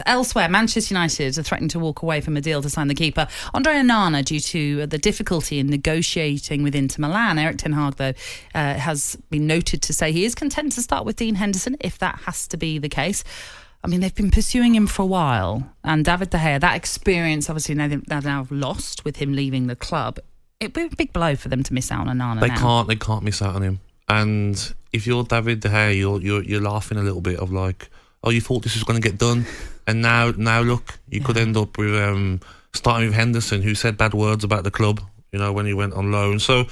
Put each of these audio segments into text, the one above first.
Elsewhere, Manchester United are threatening to walk away from a deal to sign the keeper Andre Onana due to the difficulty in negotiating with Inter Milan. Erik Ten Hag, though, has been noted to say he is content to start with Dean Henderson if that has to be the case. I mean, they've been pursuing him for a while, and David De Gea, that experience, obviously, they're now lost with him leaving the club. It'd be a big blow for them to miss out on Onana. They can't miss out on him. And if you're David De Gea, you're laughing a little bit of like, oh, you thought this was going to get done, and now look, you could end up with starting with Henderson, who said bad words about the club, when he went on loan. So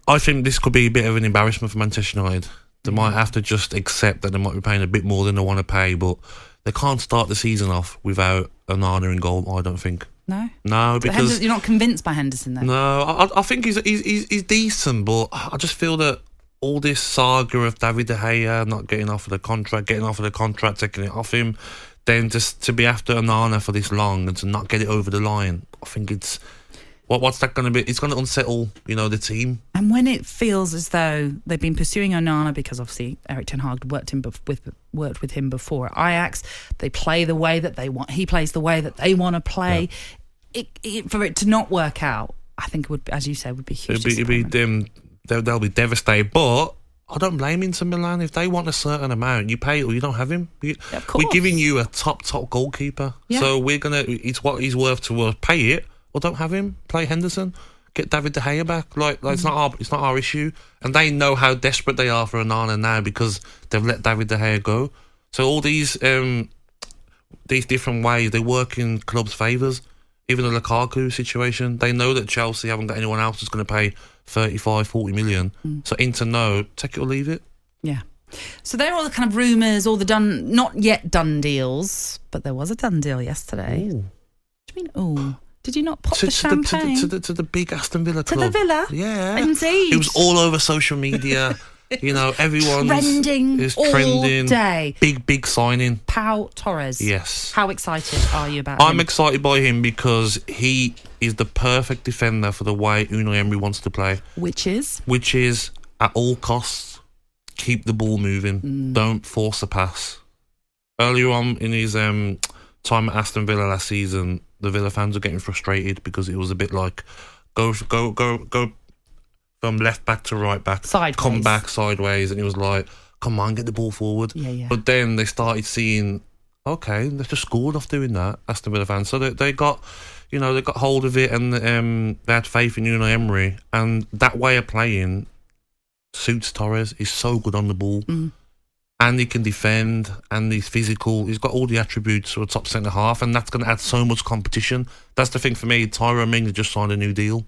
I think this could be a bit of an embarrassment for Manchester United. They might have to just accept that they might be paying a bit more than they want to pay, but they can't start the season off without Onana in goal, I don't think. No, because you're not convinced by Henderson, then. No, I think he's decent, but I just feel that all this saga of David De Gea not getting offered a contract, taking it off him, then just to be after Onana for this long and to not get it over the line, I think it's what's that going to be? It's going to unsettle, the team. And when it feels as though they've been pursuing Onana, because obviously Erik Ten Hag worked with him before at Ajax, they play the way that they want. He plays the way that they want to play. Yeah. For it to not work out, I think it would, as you said, would be huge. They'll be devastated. But I don't blame Inter Milan. If they want a certain amount, you pay it or you don't have him. Of course. We're giving you a top goalkeeper, so it's what he's worth to us. Pay it. Or don't have him. Play Henderson. Get David De Gea back. It's not our issue. And they know how desperate they are for Onana now because they've let David De Gea go. So all these different ways, they work in clubs' favours. Even the Lukaku situation, they know that Chelsea haven't got anyone else who's going to pay 35, 40 million. So Inter know, take it or leave it. Yeah. So they're all the kind of rumours, all the not yet done deals, but there was a done deal yesterday. Ooh. What do you mean, ooh? Did you not pop the champagne? To the big Aston Villa club. To the Villa? Yeah. Indeed. It was all over social media. Everyone's trending all day. Big signing. Pau Torres. Yes. How excited are you about him? I'm excited by him because he is the perfect defender for the way Unai Emery wants to play. Which is, at all costs, keep the ball moving. Don't force a pass. Earlier on in his time at Aston Villa last season, the Villa fans were getting frustrated because it was a bit like go from left back to right back, sideways. Come back sideways, and it was like, come on, get the ball forward. Yeah. But then they started seeing, okay, they've just scored off doing that, Aston Villa fans. So they got hold of it, and they had faith in Unai Emery, and that way of playing suits Torres. He's so good on the ball. And he can defend, and he's physical. He's got all the attributes for a top centre-half, and that's going to add so much competition. That's the thing for me. Tyrone Mings just signed a new deal.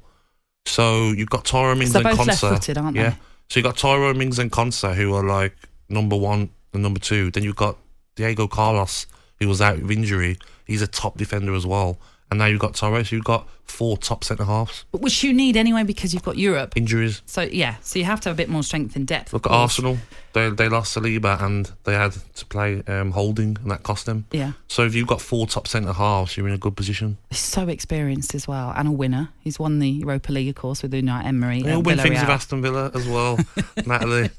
So you've got Tyrone Mings and Konsa. They're both left-footed, aren't they? Yeah. So you've got Tyrone Mings and Konsa, who are like number one and number two. Then you've got Diego Carlos, who was out with injury. He's a top defender as well. And now you've got Torres. You've got 4 top centre-halves. Which you need anyway because you've got Europe. Injuries. So you have to have a bit more strength in depth. Look at Arsenal. They lost Saliba and they had to play Holding, and that cost them. Yeah. So if you've got 4 top centre-halves, you're in a good position. He's so experienced as well, and a winner. He's won the Europa League, of course, with Unai Emery. He'll win things with Aston Villa as well, Natalie.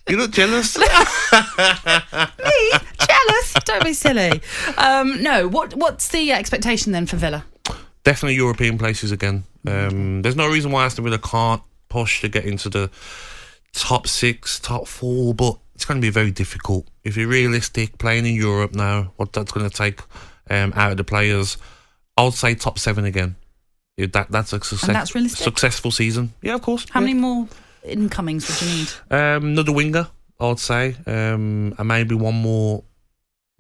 You look jealous. Me? Jealous? Don't be silly. No, what's the expectation then for Villa? Definitely European places again. There's no reason why Aston Villa can't push to get into the top 6, top 4, but it's going to be very difficult. If you're realistic, playing in Europe now, what that's going to take out of the players, I would say top 7 again. That's a successful season. Yeah, of course. How many more incomings would you need? Another winger, I would say, and maybe one more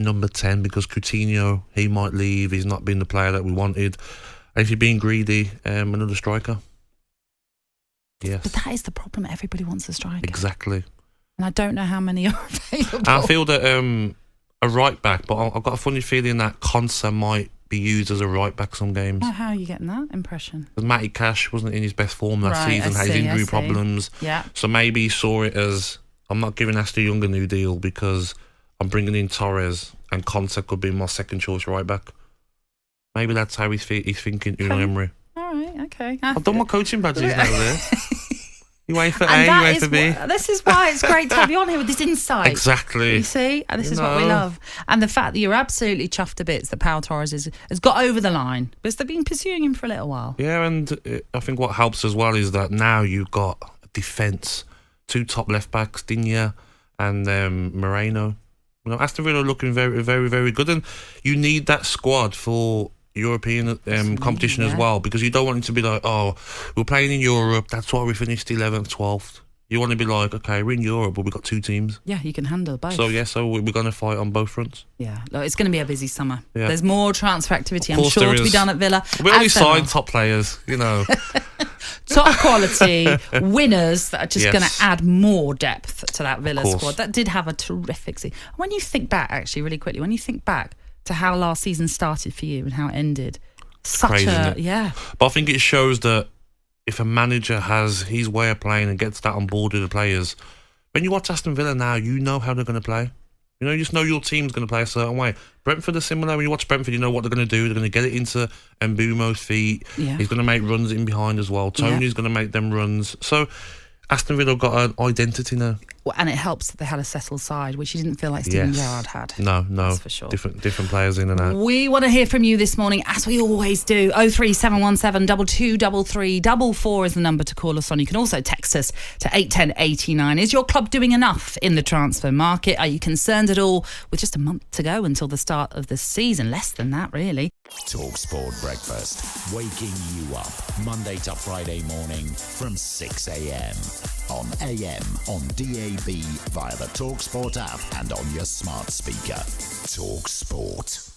number 10, because Coutinho, he might leave. He's not been the player that we wanted. And if you're being greedy, another striker. Yes. But that is the problem. Everybody wants a striker. Exactly. And I don't know how many are available. I feel that a right back, but I've got a funny feeling that Konsa might be used as a right back some games. Oh, how are you getting that impression? Because Matty Cash wasn't in his best form last season, had injury problems. Yeah. So maybe he saw it as, I'm not giving Ashley Young a new deal because I'm bringing in Torres, and Konsa could be my second choice right back. Maybe that's how he's thinking, Unai Emery. All right, okay. I've done my coaching badges now there. UEFA And A, that UEFA is B. this is why it's great to have you on here with this insight. Exactly. You see? And this is what we love. And the fact that you're absolutely chuffed to bits that Pau Torres has got over the line. Because they've been pursuing him for a little while. Yeah, and I think what helps as well is that now you've got a defence, 2 top left-backs, Digne and Moreno. You know, Aston Villa are looking very, very, very good. And you need that squad for European competition as well, because you don't want it to be like, oh, we're playing in Europe, that's why we finished 11th, 12th. You want to be like, okay, we're in Europe, but we've got 2 teams. Yeah, you can handle both. So we're going to fight on both fronts. Yeah, look, it's going to be a busy summer. Yeah. There's more transfer activity, I'm sure, to be done at Villa. We only sign top players, you know. Top quality winners that are just going to add more depth to that Villa squad. That did have a terrific season. When you think back, actually, really quickly, when you think back to how last season started for you and how it ended, Crazy, yeah. But I think it shows that if a manager has his way of playing and gets that on board with the players, when you watch Aston Villa now, you know how they're going to play. You know, you just know your team's going to play a certain way. Brentford are similar. When you watch Brentford, you know what they're going to do. They're going to get it into Mbumo's feet. Yeah. He's going to make runs in behind as well. Tony's going to make them runs. So Aston Villa got an identity now. Well, and it helps that they had a settled side, which you didn't feel like Steven Gerrard had. No. That's for sure. Different players in and out. We want to hear from you this morning, as we always do. 03717 2233 44 is the number to call us on. You can also text us to 81089. Is your club doing enough in the transfer market? Are you concerned at all with just a month to go until the start of the season? Less than that, really. talkSPORT Breakfast, waking you up Monday to Friday morning from 6 a.m. on AM, on DAB, via the talkSPORT app and on your smart speaker. talkSPORT.